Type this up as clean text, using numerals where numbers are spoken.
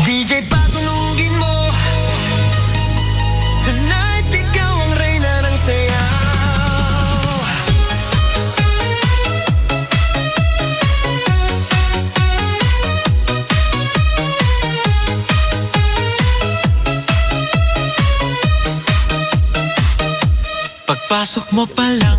DJ patulugin mo. Tonight ikaw ang reyna ng sayaw. Pagpasok mo pa lang